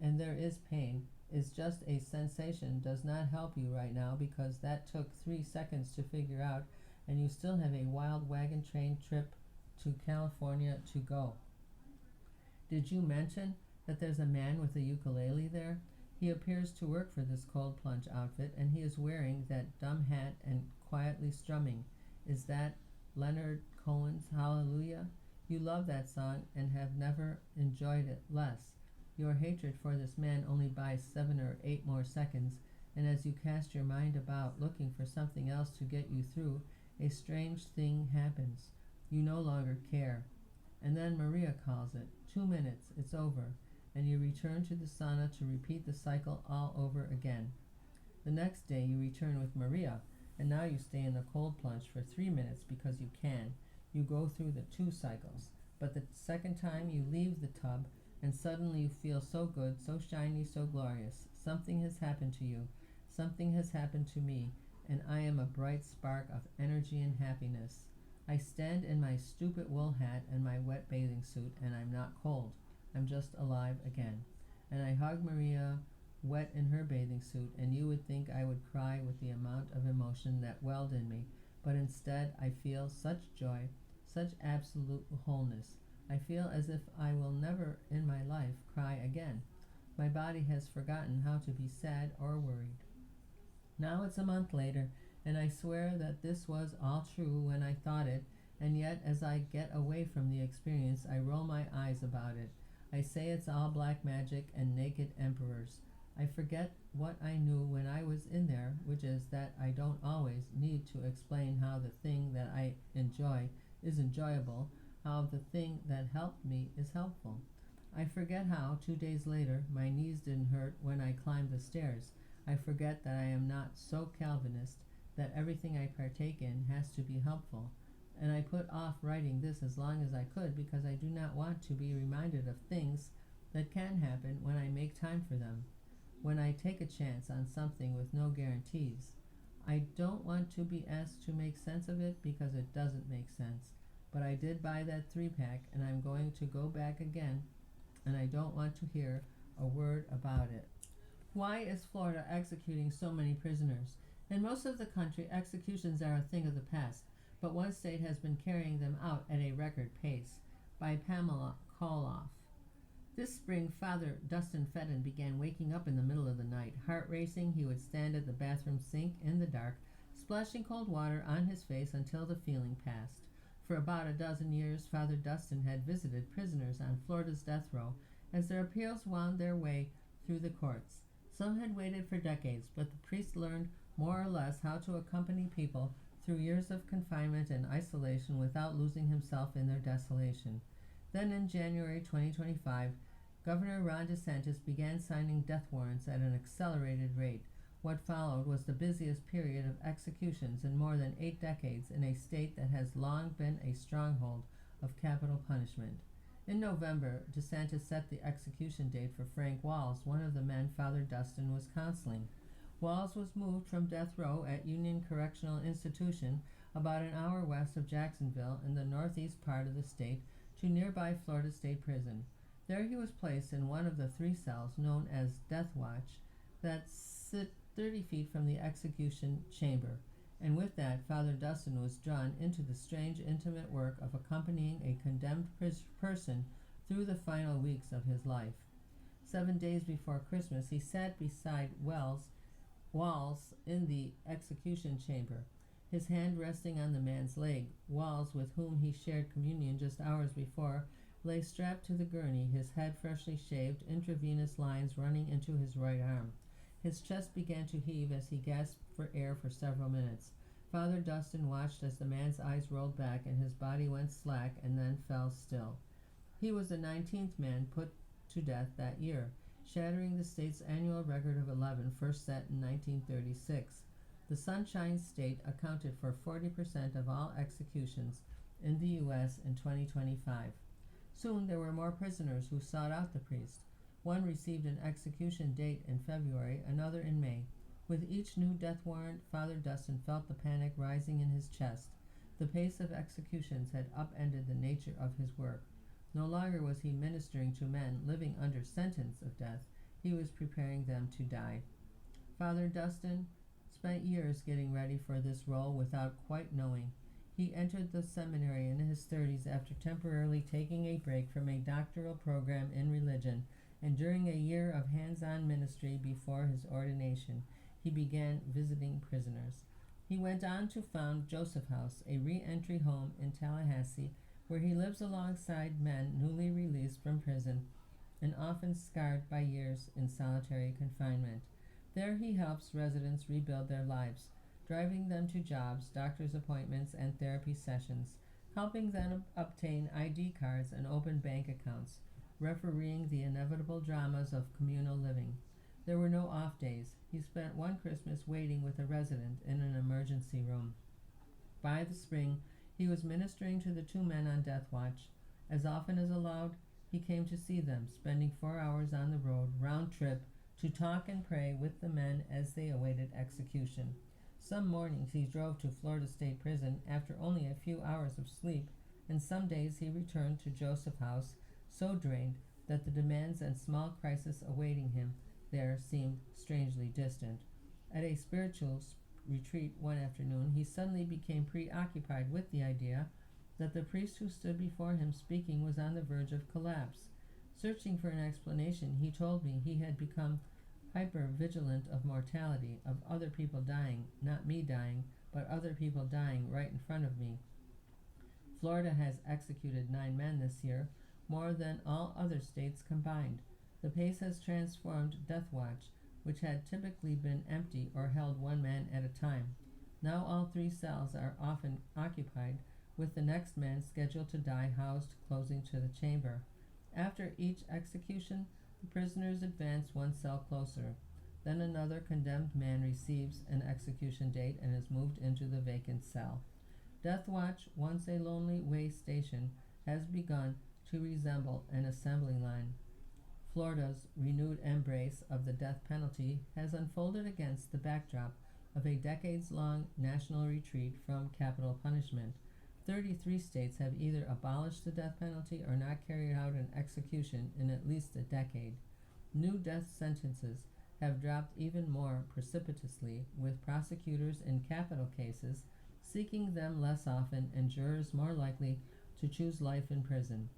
and there is pain, is just a sensation does not help you right now because that took 3 seconds to figure out, and you still have a wild wagon train trip to California to go. Did you mention that there's a man with a ukulele there? He appears to work for this cold plunge outfit, and he is wearing that dumb hat and quietly strumming. Is that Leonard Cohen's Hallelujah? You love that song and have never enjoyed it less. Your hatred for this man only buys 7 or 8 more seconds, and as you cast your mind about looking for something else to get you through, a strange thing happens. You no longer care. And then Maria calls it. 2 minutes, it's over, and you return to the sauna to repeat the cycle all over again. The next day you return with Maria, and now you stay in the cold plunge for 3 minutes because you can. You go through the 2 cycles, but the second time you leave the tub, and suddenly you feel so good, so shiny, so glorious. Something has happened to you. Something has happened to me, and I am a bright spark of energy and happiness. I stand in my stupid wool hat and my wet bathing suit, and I'm not cold. I'm just alive again. And I hug Maria, wet in her bathing suit, and you would think I would cry with the amount of emotion that welled in me, but instead I feel such joy, such absolute wholeness. I feel as if I will never in my life cry again. My body has forgotten how to be sad or worried. Now it's a month later, and I swear that this was all true when I thought it, and yet as I get away from the experience, I roll my eyes about it. I say it's all black magic and naked emperors. I forget what I knew when I was in there, which is that I don't always need to explain how the thing that I enjoy is enjoyable, how the thing that helped me is helpful. I forget how, 2 days later, my knees didn't hurt when I climbed the stairs. I forget that I am not so Calvinist that everything I partake in has to be helpful. And I put off writing this as long as I could because I do not want to be reminded of things that can happen when I make time for them, when I take a chance on something with no guarantees. I don't want to be asked to make sense of it because it doesn't make sense. But I did buy that 3-pack, and I'm going to go back again, and I don't want to hear a word about it. Why is Florida executing so many prisoners? In most of the country, executions are a thing of the past, but one state has been carrying them out at a record pace. By Pamela Koloff. This spring, Father Dustin Fedden began waking up in the middle of the night. Heart racing, he would stand at the bathroom sink in the dark, splashing cold water on his face until the feeling passed. For about a dozen years, Father Dustin had visited prisoners on Florida's death row as their appeals wound their way through the courts. Some had waited for decades, but the priest learned more or less how to accompany people through years of confinement and isolation without losing himself in their desolation. Then in January 2025, Governor Ron DeSantis began signing death warrants at an accelerated rate. What followed was the busiest period of executions in more than 8 decades in a state that has long been a stronghold of capital punishment. In November, DeSantis set the execution date for Frank Walls, one of the men Father Dustin was counseling. Walls was moved from death row at Union Correctional Institution, about an hour west of Jacksonville in the northeast part of the state, to nearby Florida State Prison. There he was placed in one of the 3 cells known as Death Watch that sit 30 feet from the execution chamber, and with that Father Dustin was drawn into the strange intimate work of accompanying a condemned person through the final weeks of his life. 7 days before Christmas he sat beside Walls in the execution chamber, his hand resting on the man's leg. Walls, with whom he shared communion just hours before, lay strapped to the gurney, his head freshly shaved, intravenous lines running into his right arm. His chest began to heave as he gasped for air for several minutes. Father Dustin watched as the man's eyes rolled back and his body went slack and then fell still. He was the 19th man put to death that year, shattering the state's annual record of 11, first set in 1936. The Sunshine State accounted for 40% of all executions in the U.S. in 2025. Soon there were more prisoners who sought out the priest. One received an execution date in February, another in May. With each new death warrant, Father Dustin felt the panic rising in his chest. The pace of executions had upended the nature of his work. No longer was he ministering to men living under sentence of death. He was preparing them to die. Father Dustin spent years getting ready for this role without quite knowing. He entered the seminary in his 30s after temporarily taking a break from a doctoral program in religion, and during a year of hands-on ministry before his ordination, he began visiting prisoners. He went on to found Joseph House, a re-entry home in Tallahassee, where he lives alongside men newly released from prison and often scarred by years in solitary confinement. There he helps residents rebuild their lives, driving them to jobs, doctor's appointments, and therapy sessions, helping them obtain ID cards and open bank accounts, refereeing the inevitable dramas of communal living. There were no off days. He spent one Christmas waiting with a resident in an emergency room. By the spring, he was ministering to the 2 men on death watch. As often as allowed, he came to see them, spending 4 hours on the road, round trip, to talk and pray with the men as they awaited execution. Some mornings he drove to Florida State Prison after only a few hours of sleep, and some days he returned to Joseph House, so drained that the demands and small crisis awaiting him there seemed strangely distant. At a spiritual retreat one afternoon, he suddenly became preoccupied with the idea that the priest who stood before him speaking was on the verge of collapse. Searching for an explanation, he told me he had become hyper-vigilant of mortality, of other people dying, not me dying, but other people dying right in front of me. Florida has executed 9 men this year, more than all other states combined. The pace has transformed Death Watch, which had typically been empty or held 1 man at a time. Now all 3 cells are often occupied, with the next man scheduled to die housed closing to the chamber. After each execution, the prisoners advance 1 cell closer. Then another condemned man receives an execution date and is moved into the vacant cell. Death Watch, once a lonely way station, has begun to resemble an assembly line. Florida's renewed embrace of the death penalty has unfolded against the backdrop of a decades-long national retreat from capital punishment. 33 states have either abolished the death penalty or not carried out an execution in at least a decade. New death sentences have dropped even more precipitously, with prosecutors in capital cases seeking them less often and jurors more likely to choose life in prison.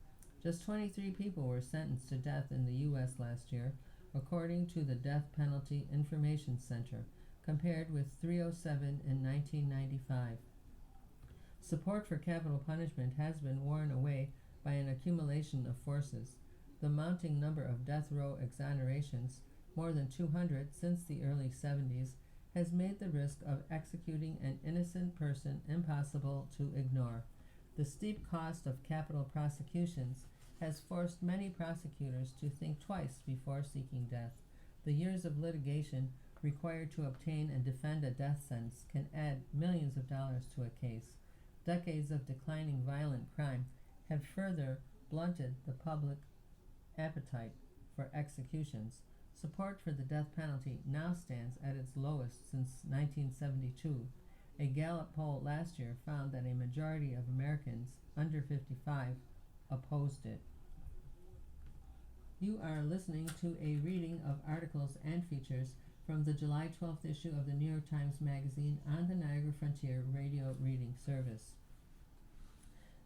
Just 23 people were sentenced to death in the U.S. last year, according to the Death Penalty Information Center, compared with 307 in 1995. Support for capital punishment has been worn away by an accumulation of forces. The mounting number of death row exonerations, more than 200 since the early 70s, has made the risk of executing an innocent person impossible to ignore. The steep cost of capital prosecutions has forced many prosecutors to think twice before seeking death. The years of litigation required to obtain and defend a death sentence can add millions of dollars to a case. Decades of declining violent crime have further blunted the public appetite for executions. Support for the death penalty now stands at its lowest since 1972. A Gallup poll last year found that a majority of Americans under 55 opposed it. You are listening to a reading of articles and features from the July 12th issue of the New York Times Magazine on the Niagara Frontier Radio Reading Service.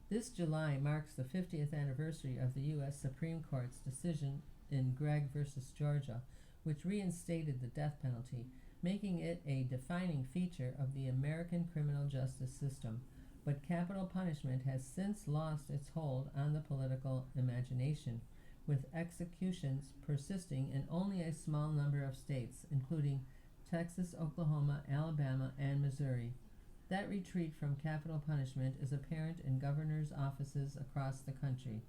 This July marks the 50th anniversary of the U.S. Supreme Court's decision in Gregg v. Georgia, which reinstated the death penalty, making it a defining feature of the American criminal justice system. But capital punishment has since lost its hold on the political imagination, with executions persisting in only a small number of states, including Texas, Oklahoma, Alabama, and Missouri. That retreat from capital punishment is apparent in governors' offices across the country.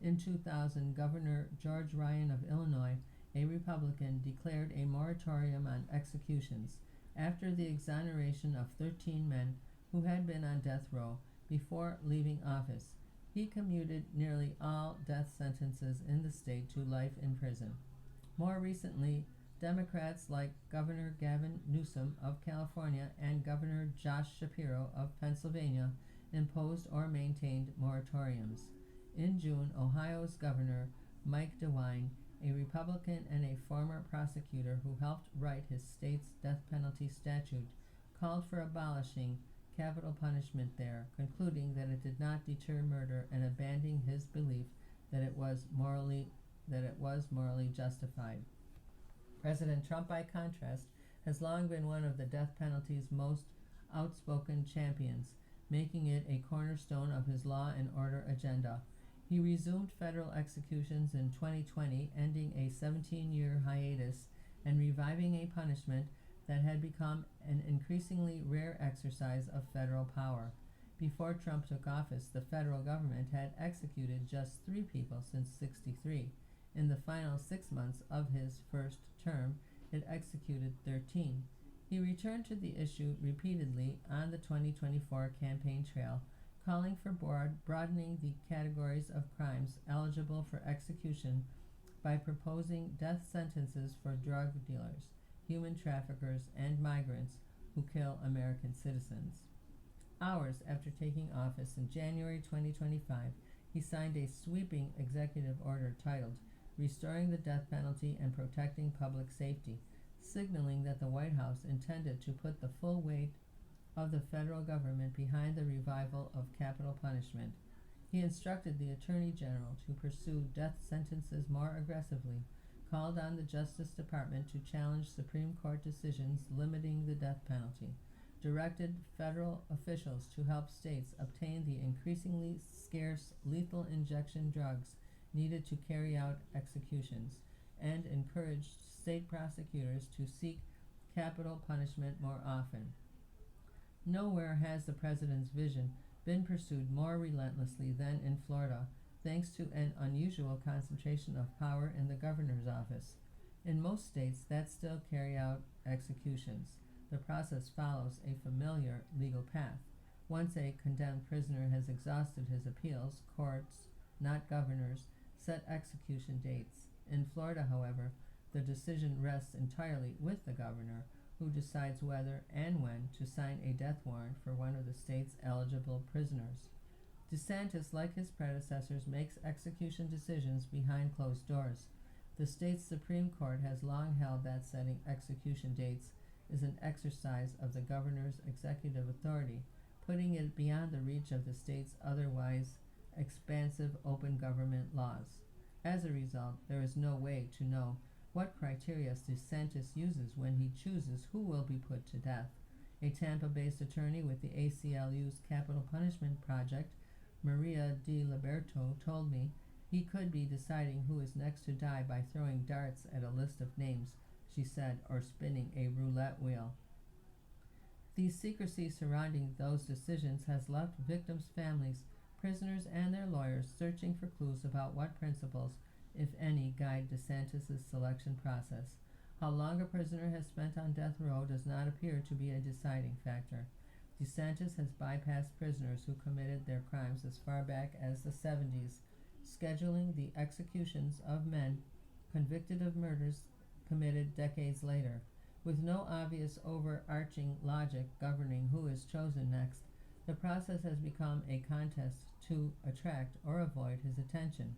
In 2000, Governor George Ryan of Illinois, a Republican, declared a moratorium on executions after the exoneration of 13 men who had been on death row before leaving office. He commuted nearly all death sentences in the state to life in prison. More recently, Democrats like Governor Gavin Newsom of California and Governor Josh Shapiro of Pennsylvania imposed or maintained moratoriums. In June, Ohio's Governor Mike DeWine, a Republican and a former prosecutor who helped write his state's death penalty statute, called for abolishing capital punishment there, concluding that it did not deter murder and abandoning his belief that it was morally justified. President Trump, by contrast, has long been one of the death penalty's most outspoken champions, making it a cornerstone of his law and order agenda. He resumed federal executions in 2020, ending a 17-year hiatus and reviving a punishment that had become an increasingly rare exercise of federal power. Before Trump took office, the federal government had executed just 3 people since '63. In the final 6 months of his first term, it executed 13. He returned to the issue repeatedly on the 2024 campaign trail, calling for broadening the categories of crimes eligible for execution by proposing death sentences for drug dealers, human traffickers, and migrants who kill American citizens. Hours after taking office in January 2025, he signed a sweeping executive order titled Restoring the Death Penalty and Protecting Public Safety, signaling that the White House intended to put the full weight of the federal government behind the revival of capital punishment. He instructed the Attorney General to pursue death sentences more aggressively, called on the Justice Department to challenge Supreme Court decisions limiting the death penalty, directed federal officials to help states obtain the increasingly scarce lethal injection drugs needed to carry out executions, and encouraged state prosecutors to seek capital punishment more often. Nowhere has the president's vision been pursued more relentlessly than in Florida, thanks to an unusual concentration of power in the governor's office. In most states that still carry out executions, the process follows a familiar legal path. Once a condemned prisoner has exhausted his appeals, courts, not governors, set execution dates. In Florida, however, the decision rests entirely with the governor, who decides whether and when to sign a death warrant for one of the state's eligible prisoners. DeSantis, like his predecessors, makes execution decisions behind closed doors. The state's Supreme Court has long held that setting execution dates is an exercise of the governor's executive authority, putting it beyond the reach of the state's otherwise expansive open government laws. As a result, there is no way to know what criteria DeSantis uses when he chooses who will be put to death. A Tampa-based attorney with the ACLU's Capital Punishment Project, Maria Di Liberto, told me he could be deciding who is next to die by throwing darts at a list of names, she said, or spinning a roulette wheel. The secrecy surrounding those decisions has left victims' families prisoners and their lawyers searching for clues about what principles, if any, guide DeSantis' selection process. How long a prisoner has spent on death row does not appear to be a deciding factor. DeSantis has bypassed prisoners who committed their crimes as far back as the 70s, scheduling the executions of men convicted of murders committed decades later. With no obvious overarching logic governing who is chosen next, the process has become a contest to attract or avoid his attention.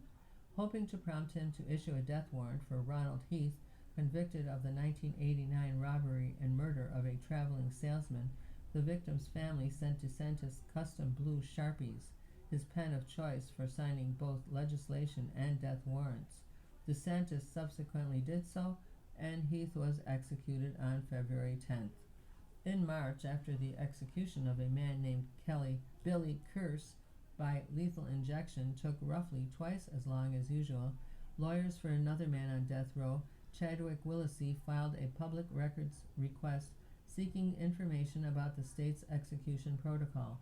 Hoping to prompt him to issue a death warrant for Ronald Heath, convicted of the 1989 robbery and murder of a traveling salesman, the victim's family sent DeSantis custom blue Sharpies, his pen of choice for signing both legislation and death warrants. DeSantis subsequently did so, and Heath was executed on February 10th. In March, after the execution of a man named Billy Kearse by lethal injection took roughly twice as long as usual, lawyers for another man on death row, Chadwick Willesee, filed a public records request seeking information about the state's execution protocol.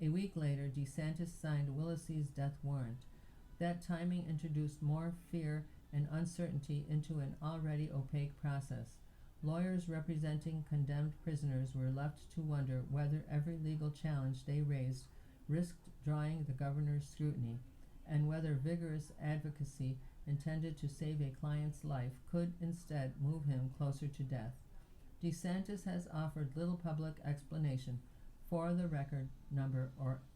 A week later, DeSantis signed Willesee's death warrant. That timing introduced more fear and uncertainty into an already opaque process. Lawyers representing condemned prisoners were left to wonder whether every legal challenge they raised risked drawing the governor's scrutiny, and whether vigorous advocacy intended to save a client's life could instead move him closer to death. DeSantis has offered little public explanation for the record number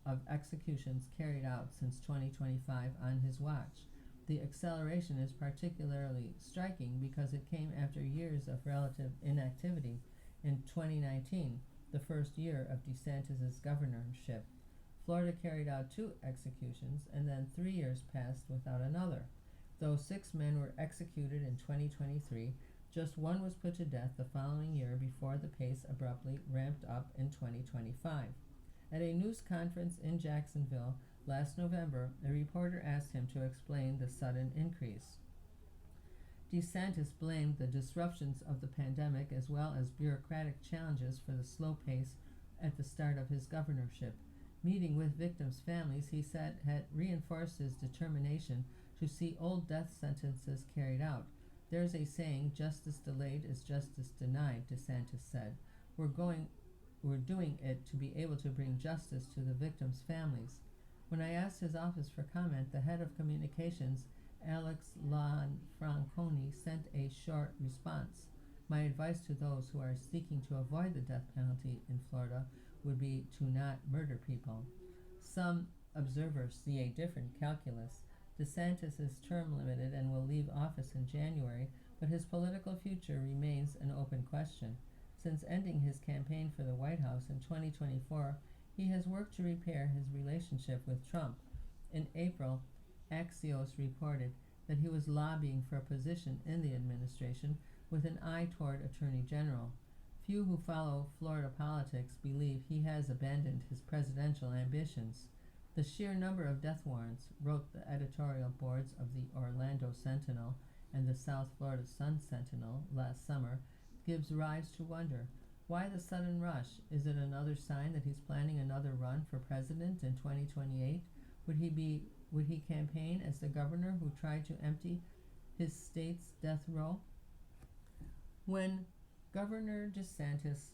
of executions carried out since 2025 on his watch. The acceleration is particularly striking because it came after years of relative inactivity. In 2019, the first year of DeSantis' governorship, Florida carried out 2 executions, and then 3 years passed without another. Though 6 men were executed in 2023, just 1 was put to death the following year before the pace abruptly ramped up in 2025. At a news conference in Jacksonville last November, a reporter asked him to explain the sudden increase. DeSantis blamed the disruptions of the pandemic as well as bureaucratic challenges for the slow pace at the start of his governorship. Meeting with victims' families, he said, had reinforced his determination to see old death sentences carried out. There's a saying, justice delayed is justice denied, DeSantis said. We're doing it to be able to bring justice to the victims' families. When I asked his office for comment, the head of communications, Alex Lanfranconi, sent a short response. My advice to those who are seeking to avoid the death penalty in Florida would be to not murder people. Some observers see a different calculus. DeSantis is term limited and will leave office in January, but his political future remains an open question. Since ending his campaign for the White House in 2024, he has worked to repair his relationship with Trump. In April, Axios reported that he was lobbying for a position in the administration with an eye toward Attorney General. Few who follow Florida politics believe he has abandoned his presidential ambitions. The sheer number of death warrants, wrote the editorial boards of the Orlando Sentinel and the South Florida Sun-Sentinel last summer, gives rise to wonder. Why the sudden rush? Is it another sign that he's planning another run for president in 2028? Would he campaign as the governor who tried to empty his state's death row? When Governor DeSantis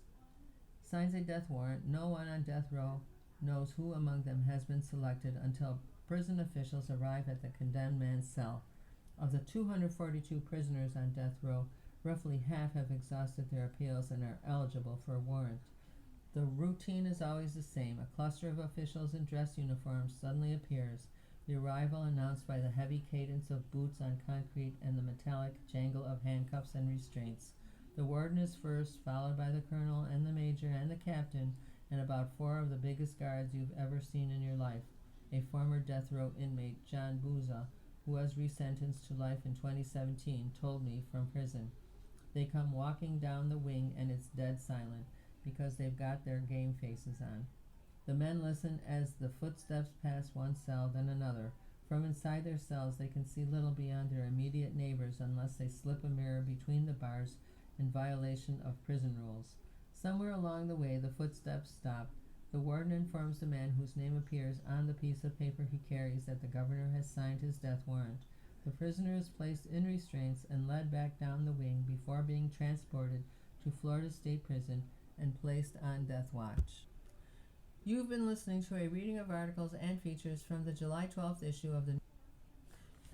signs a death warrant, no one on death row knows who among them has been selected until prison officials arrive at the condemned man's cell. Of the 242 prisoners on death row, roughly half have exhausted their appeals and are eligible for a warrant. The routine is always the same. A cluster of officials in dress uniforms suddenly appears, the arrival announced by the heavy cadence of boots on concrete and the metallic jangle of handcuffs and restraints. The warden is first, followed by the colonel and the major and the captain, and about 4 of the biggest guards you've ever seen in your life. A former death row inmate, John Bouza, who was resentenced to life in 2017, told me from prison. They come walking down the wing and it's dead silent because they've got their game faces on. The men listen as the footsteps pass one cell, then another. From inside their cells they can see little beyond their immediate neighbors unless they slip a mirror between the bars in violation of prison rules. Somewhere along the way the footsteps stop. The warden informs the man whose name appears on the piece of paper he carries that the governor has signed his death warrant. The prisoner is placed in restraints and led back down the wing before being transported to Florida State Prison and placed on death watch. You've been listening to a reading of articles and features from the July 12th issue of the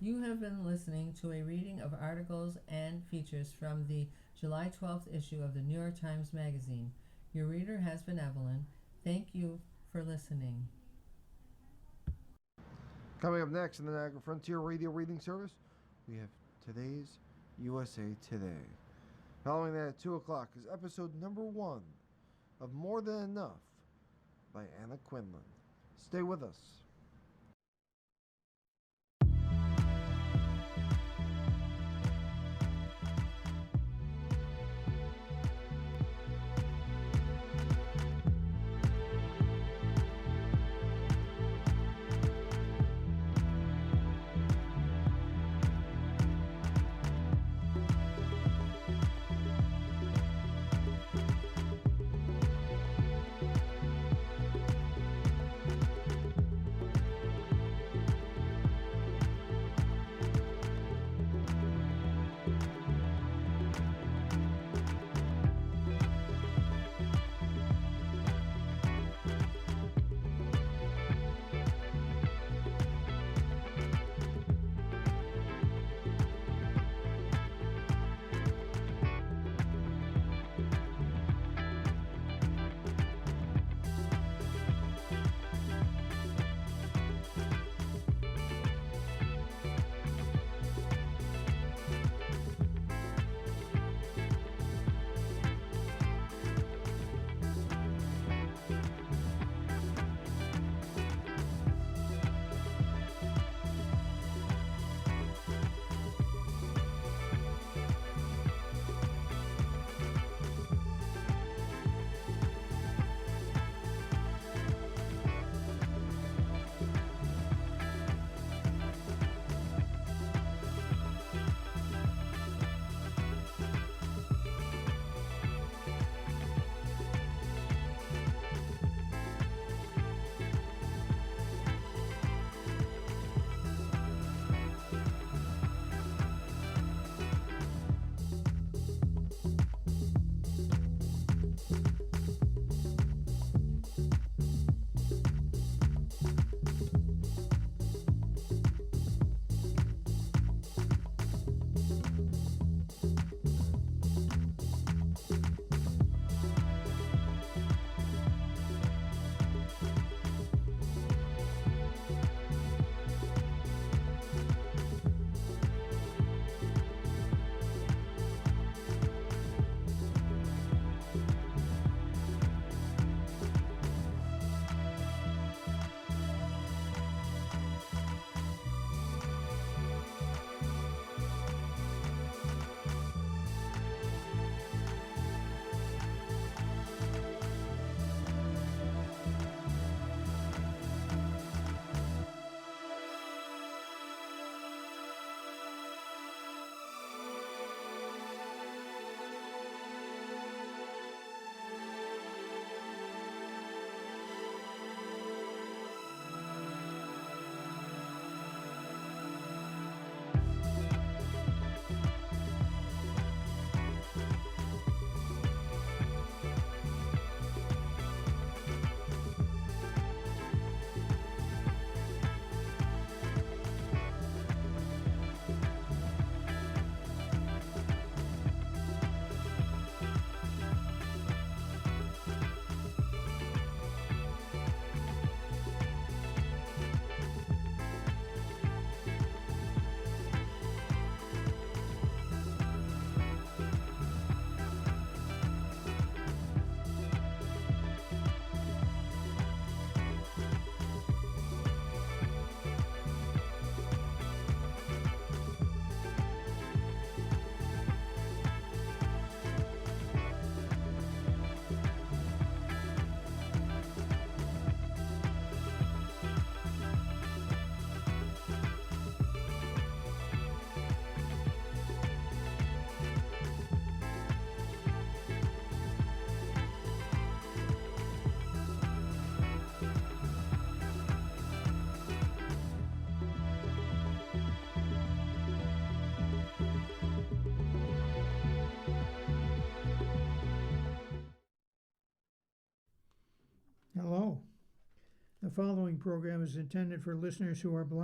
You have been listening to a reading of articles and features from the July 12th issue of the New York Times Magazine. Your reader has been Evelyn. Thank you for listening. Coming up next in the Niagara Frontier Radio Reading Service, we have today's USA Today. Following that at 2 o'clock is episode number 1 of More Than Enough by Anna Quinlan. Stay with us. Hello. The following program is intended for listeners who are blind.